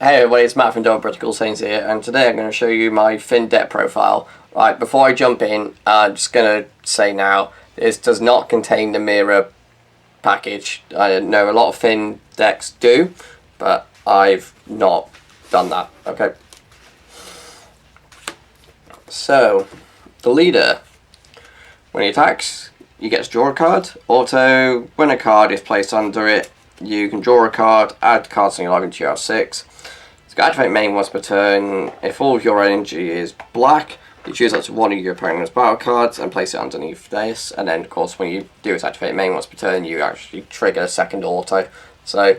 Hey everybody, it's Matt from Britical, Saiyans here, and today I'm going to show you my Fin deck profile. Right, before I jump in, I'm just going to say now, this does not contain the mirror package. I know a lot of Fin decks do, but I've not done that. Okay. So, the leader, when he attacks, he gets to draw a card. Auto, when a card is placed under it, you can draw a card, add cards on your library to your R6. You can activate main once per turn. If all of your energy is black, you choose up to one of your opponent's battle cards and place it underneath this. And then, of course, when you do activate main once per turn, you actually trigger a second auto. So,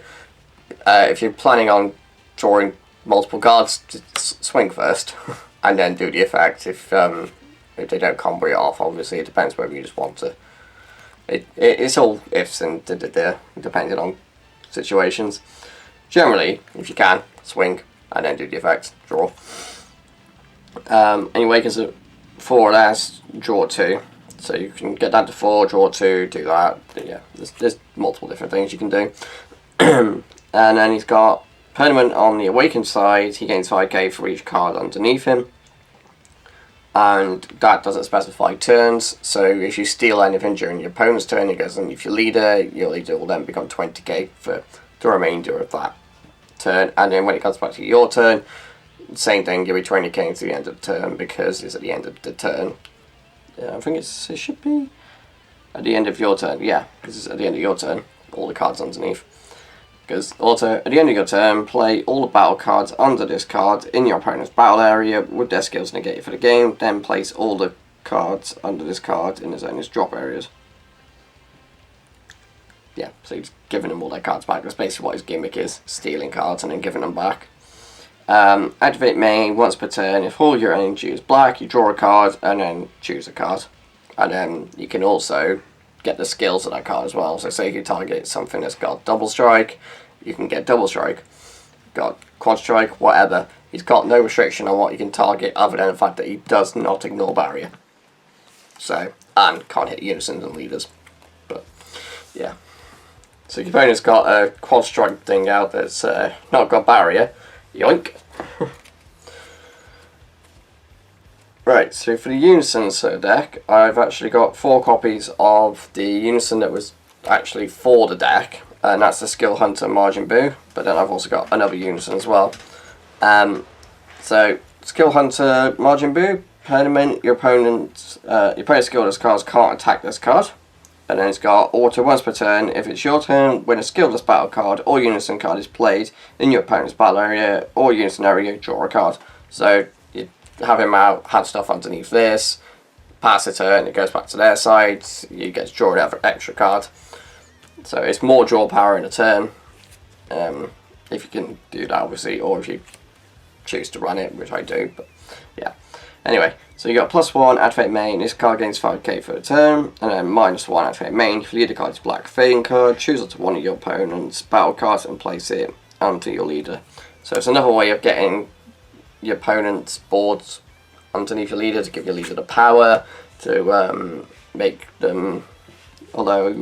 if you're planning on drawing multiple cards, just swing first and then do the effect. If they don't combo it off, obviously, it depends whether you just want to. It's all ifs and depending on situations. Generally, if you can, swing and then do the effect, draw. Anyway, because 4 or less, draw 2. So you can get down to 4, draw 2, do that. But yeah, there's multiple different things you can do. And then he's got permanent on the awakened side. He gains 5k for each card underneath him. And that doesn't specify turns, so if you steal anything during your opponent's turn, it goes underneath your leader will then become 20k for the remainder of that turn. And then when it comes back to your turn, same thing, you'll be 20k until the end of the turn, because it's at the end of the turn. I think it should be at the end of your turn, yeah, because it's at the end of your turn, all the cards underneath. Because also, at the end of your turn, play all the battle cards under this card in your opponent's battle area with their skills negated for the game, then place all the cards under this card in his own drop areas. Yeah, so he's giving them all their cards back. That's basically what his gimmick is, stealing cards and then giving them back. Activate main once per turn. If all your energy is black, you draw a card and then choose a card. And then you can also get the skills of that card as well. So say if you target something that's got double strike, you can get double strike. Got quad strike, whatever. He's got no restriction on what you can target other than the fact that he does not ignore barrier. So, and can't hit unisons and leaders. But yeah. So your opponent's got a quad strike thing out that's not got barrier. Yoink. Right, so for the Unisons deck, I've actually got 4 copies of the Unison that was actually for the deck, and that's the Skill Hunter Margin Boo, but then I've also got another Unison as well. So, Skill Hunter Margin Boo, permanent, your opponent's skillless cards can't attack this card. And then it's got auto once per turn. If it's your turn, when a skillless battle card or Unison card is played in your opponent's battle area or Unison area, draw a card. So, have him out, have stuff underneath this, pass the turn, it goes back to their side, you get to draw an extra card. So it's more draw power in a turn, if you can do that obviously, or if you choose to run it, which I do, but yeah. Anyway, so you got +1, activate main, this card gains 5k for a turn, and then -1, activate main, if your leader card is black fading card, choose up to one of your opponent's battle cards and place it onto your leader. So it's another way of getting your opponent's boards underneath your leader to give your leader the power to make them, although it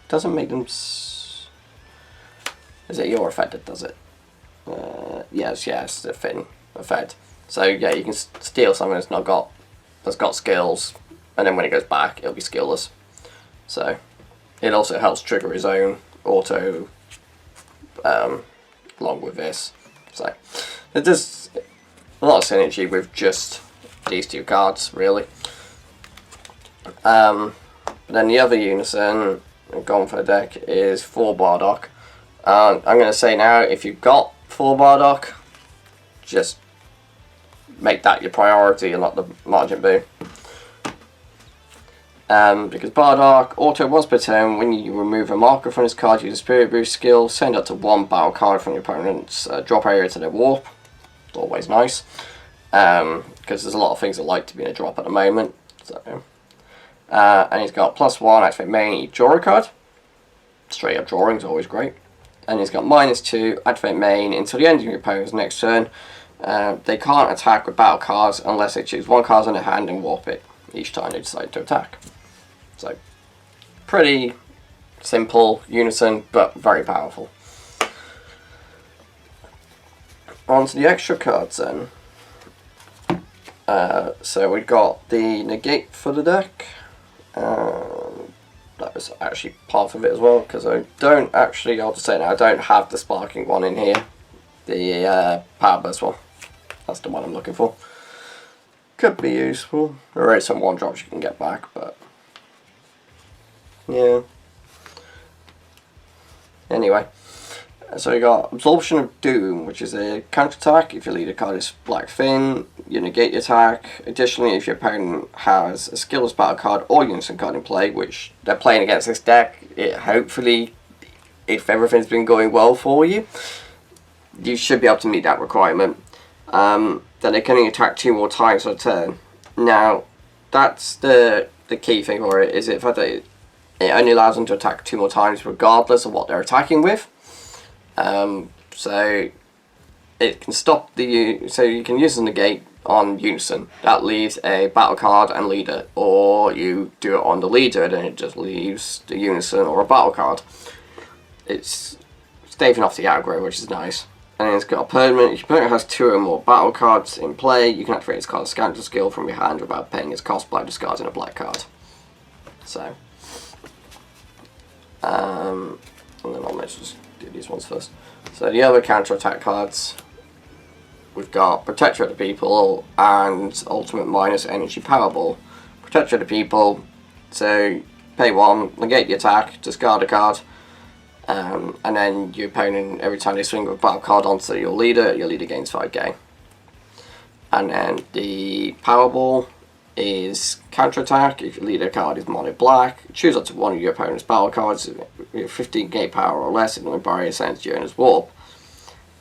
doesn't make them is it your effect that does it? Yes, the Fin effect. So yeah, you can steal something that's got skills, and then when it goes back it'll be skillless. So it also helps trigger his own auto along with this. So it does a lot of synergy with just these 2 cards, really. But then the other Unison I've gone for the deck is for Bardock. I'm going to say now, if you've got 4 Bardock, just make that your priority and not the Margin Boo. Because Bardock, auto once per turn, when you remove a marker from his card, use a Spirit Boost skill, send up to 1 battle card from your opponent's drop area to their warp. Always nice, because there's a lot of things that like to be in a drop at the moment. So, and he's got +1, activate main, you draw a card. Straight up drawing is always great. And he's got -2, activate main, until the end of your opponent's next turn. They can't attack with battle cards unless they choose 1 card on their hand and warp it each time they decide to attack. So, pretty simple Unison, but very powerful. on to the extra cards then. So we got the negate for the deck. That was actually part of it as well, because I don't actually, I'll just say now, I don't have the sparking one in here. The power burst one. That's the one I'm looking for. Could be useful. There is some one drops you can get back, but yeah. Anyway, so you got Absorption of Doom, which is a counter attack. If your leader card is Black Fin, you negate the attack. Additionally, if your opponent has a skillless battle card or unison card in play, which they're playing against this deck, it hopefully, if everything's been going well for you, you should be able to meet that requirement. Then they can only attack 2 more times per turn. Now, that's the key thing for it, is it only allows them to attack 2 more times regardless of what they're attacking with. So it can stop so you can use the negate on unison. That leaves a battle card and leader, or you do it on the leader and it just leaves the unison or a battle card. It's staving off the aggro, which is nice. And then it's got a permanent. If your opponent has 2 or more battle cards in play, you can activate its card's scavenger skill from your hand without paying its cost by discarding a black card. So, and then let's just do these ones first. So the other counter attack cards, we've got Protector of the People and Ultimate minus Energy Powerball. Protector of the People, so pay 1, negate the attack, discard a card. And then your opponent, every time they swing with a battle card onto your leader gains 5k. And then the Powerball is counter attack. If your leader card is mono black, choose up to one of your opponent's battle cards with 15k power or less, ignoring barrier sends Jonas Warp.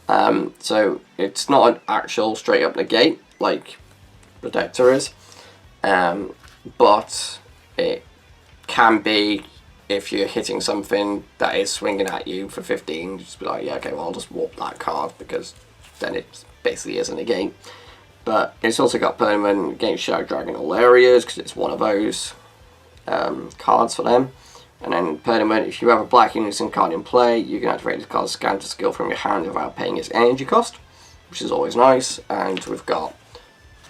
So it's not an actual straight up negate like Protector is, but it can be. If you're hitting something that is swinging at you for 15, just be like, yeah, okay, well, I'll just warp that card, because then it basically is a negate. But it's also got permanent against Shadow Dragon all areas, because it's one of those cards for them. And then permanent, if you have a black unison card in play, you can activate this card's scavenger skill from your hand without paying its energy cost, which is always nice. And we've got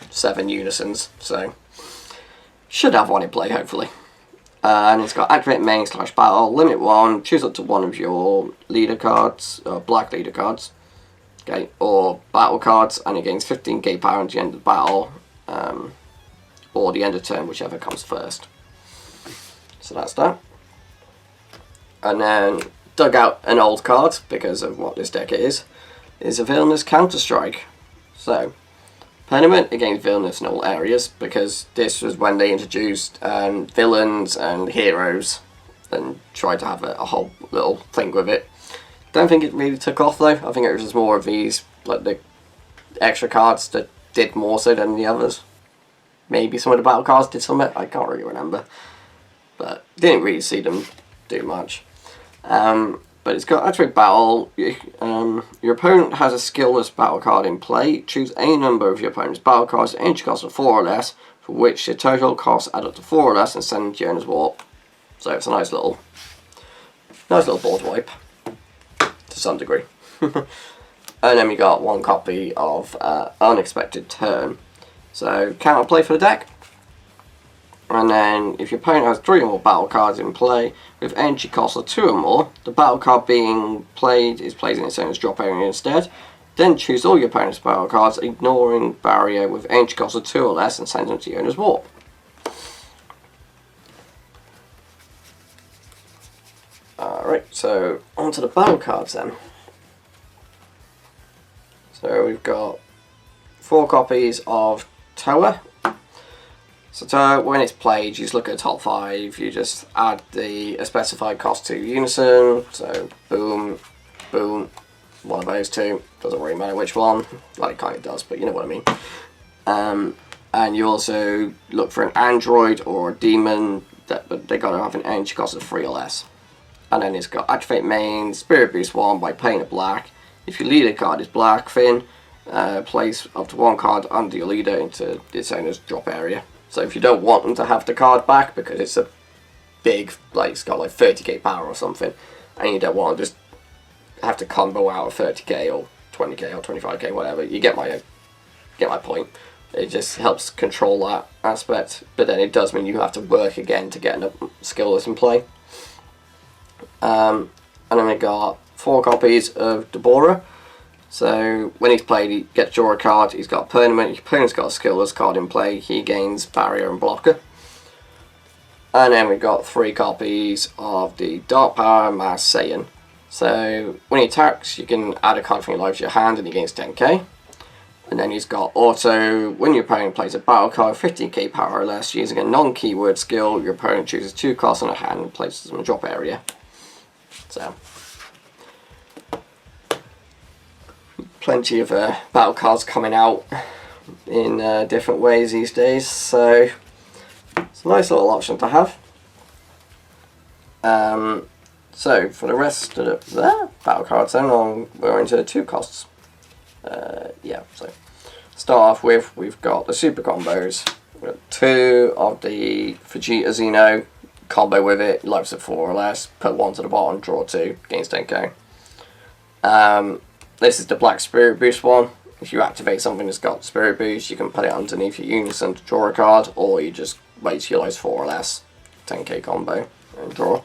7 unisons, so should have one in play, hopefully. And it's got activate main / battle, limit 1, choose up to one of your leader cards, or black leader cards, okay, or battle cards, and it gains 15k power at the end of the battle, or the end of turn, whichever comes first. So that's that. And then dug out an old card, because of what this deck is a Villainous Counter Strike. So, permanent against villainous in all areas, because this was when they introduced villains and heroes and tried to have a whole little thing with it. Don't think it really took off though. I think it was just more of these, like the extra cards that did more so than the others. Maybe some of the battle cards did some of it, I can't really remember. But didn't really see them do much. But it's got activate battle. Your opponent has a skillless battle card in play. Choose any number of your opponent's battle cards, energy cost of 4 or less, for which the total costs add up to 4 or less, and send Jonas Warp. So it's a nice little board wipe to some degree. And then we got 1 copy of Unexpected Turn. So counterplay for the deck. And then, if your opponent has 3 or more battle cards in play with energy cost of 2 or more, the battle card being played is placed in its owner's drop area instead. Then choose all your opponent's battle cards, ignoring barrier with energy cost of 2 or less, and send them to your owner's warp. Alright, so onto the battle cards then. So we've got 4 copies of Toa. So when it's played, you just look at the top 5, you just add a specified cost to unison, so boom, boom, one of those 2, doesn't really matter which one, well it kind of does, but you know what I mean. And you also look for an android or a demon, but they got to have an energy cost of 3 or less. And then it's got activate main, spirit boost 1 by playing a black. If your leader card is black, Finn, place up to 1 card under your leader into its owner's drop area. So if you don't want them to have the card back because it's a big, like it's got like 30k power or something, and you don't want to just have to combo out of 30k or 20k or 25k, whatever. You get my point. It just helps control that aspect, but then it does mean you have to work again to get a skill that's in play. And then we got 4 copies of Deborah. So when he's played, he gets to draw a card. He's got permanent. Your opponent's got a skillless card in play. He gains barrier and blocker. And then we've got 3 copies of the Dark Power Mass Saiyan. So when he attacks, you can add a card from your life to your hand and he gains 10k. And then he's got auto, when your opponent plays a battle card 15k power or less using a non-keyword skill, your opponent chooses 2 cards on a hand and places them in the drop area. So, plenty of battle cards coming out in different ways these days, so it's a nice little option to have. So for the rest of the battle cards then, we're into 2 costs. Yeah, so start off with, we've got the super combos. We've got 2 of the Vegeta Xeno, combo with it, lives at 4 or less, put 1 to the bottom, draw 2, gains 10k. This is the Black Spirit Boost one. If you activate something that's got Spirit Boost, you can put it underneath your Unison to draw a card, or you just wait till you lives 4 or less, 10k combo, and draw.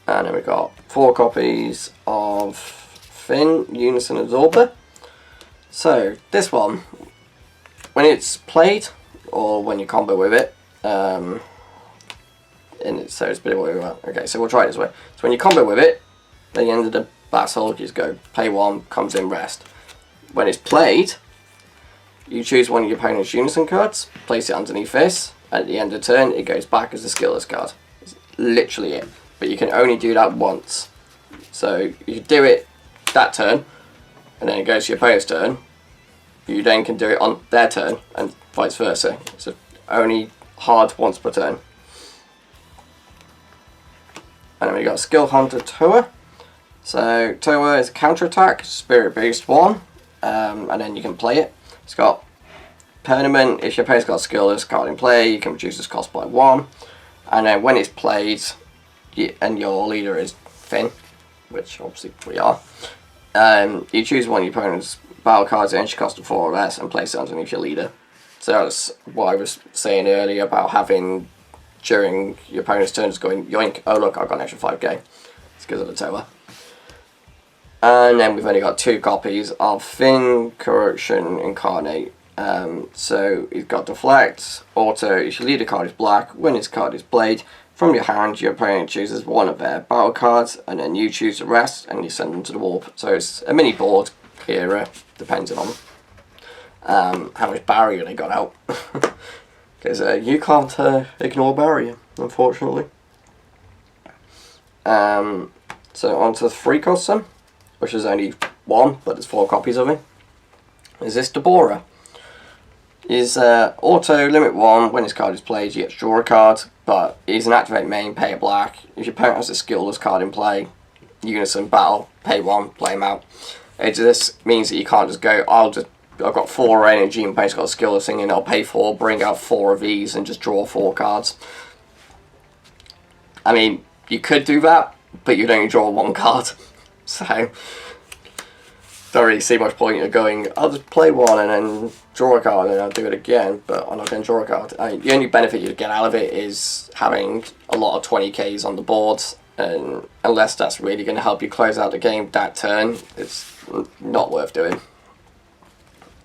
And then we've got 4 copies of Finn, Unison Absorber. So, this one, when it's played, or when you combo with it, so it's a bit of what we want. Okay, so we'll try it this way. So when you combo with it, at the end of the battle, you just go, pay 1, comes in, rest. When it's played, you choose one of your opponent's Unison cards, place it underneath this, at the end of turn, it goes back as a skillless card. It's literally it. But you can only do that once. So you do it that turn, and then it goes to your opponent's turn. You then can do it on their turn, and vice versa. So only hard once per turn. And then we got Skill Hunter Toa. So Toa is a counter-attack, Spirit Boost 1, and then you can play it. It's got permanent. If your opponent's got a skillless card in play, you can reduce its cost by 1. And then when it's played, and your leader is Finn, which obviously we are, you choose one of your opponent's battle cards and entry cost of 4 or less and place it underneath your leader. So that's what I was saying earlier about having, during your opponent's turn, just going yoink, oh look, I've got an extra 5k. It's because of the Toa. And then we've only got 2 copies of Finn, Corruption Incarnate. So he's got Deflect, Auto, if your leader card is black, when his card is played, from your hand your opponent chooses one of their battle cards, and then you choose the rest and you send them to the warp. So it's a mini board clearer, depending on how much barrier they got out. Because you can't ignore barrier, unfortunately. So on to the 3 costs then, which is only 1, but there's 4 copies of it. Is this Deborah? Is auto limit 1, when his card is played you get to draw a card, but he's an activate main, pay a black. If your opponent has a skillless card in play, Unison battle, pay 1, play him out. It just means that you can't just go, I've got 4 energy and opponent's got a skillless thing and I'll pay 4, bring out 4 of these and just draw 4 cards. I mean, you could do that, but you'd only draw 1 card. So don't really see much point of going, I'll just play 1 and then draw a card and I'll do it again, but I'm not going to draw a card. I mean, the only benefit you get out of it is having a lot of 20k's on the board, and unless that's really going to help you close out the game that turn, it's not worth doing.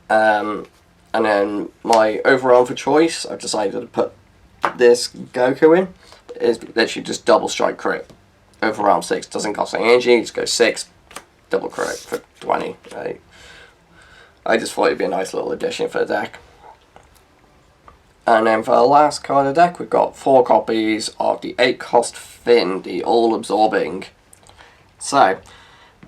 And then my overall for choice, I've decided to put this Goku in. It's literally just double strike crit. Overarm 6, doesn't cost any energy, just go 6, double crit for 20. Right? I just thought it'd be a nice little addition for the deck. And then for the last card of the deck, we've got 4 copies of the 8 cost Finn, the all absorbing. So,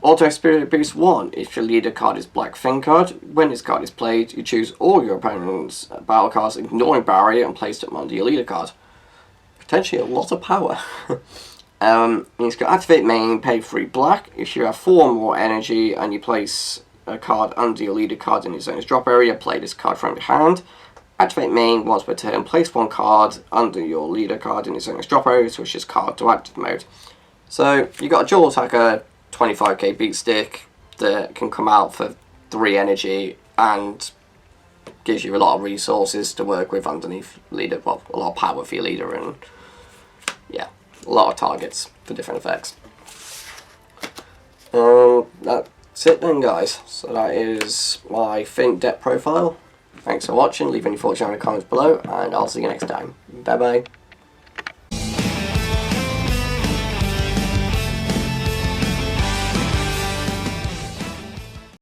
Auto Spirit Boost 1, if your leader card is Black Finn card, when this card is played, you choose all your opponent's battle cards, ignoring barrier, and place them under your leader card. Potentially a lot of power. He's got activate main, pay 3 black. If you have 4 more energy and you place a card under your leader card in his own drop area, play this card from your hand. Activate main once per turn, place 1 card under your leader card in his own drop area, switch this card to active mode. So you got a dual attacker 25k beat stick that can come out for 3 energy and gives you a lot of resources to work with underneath leader, well, a lot of power for your leader, and yeah, a lot of targets for different effects. That's it then, guys. So that is my Fint deck profile. Thanks for watching. Leave any thoughts in the comments below, and I'll see you next time. Bye bye.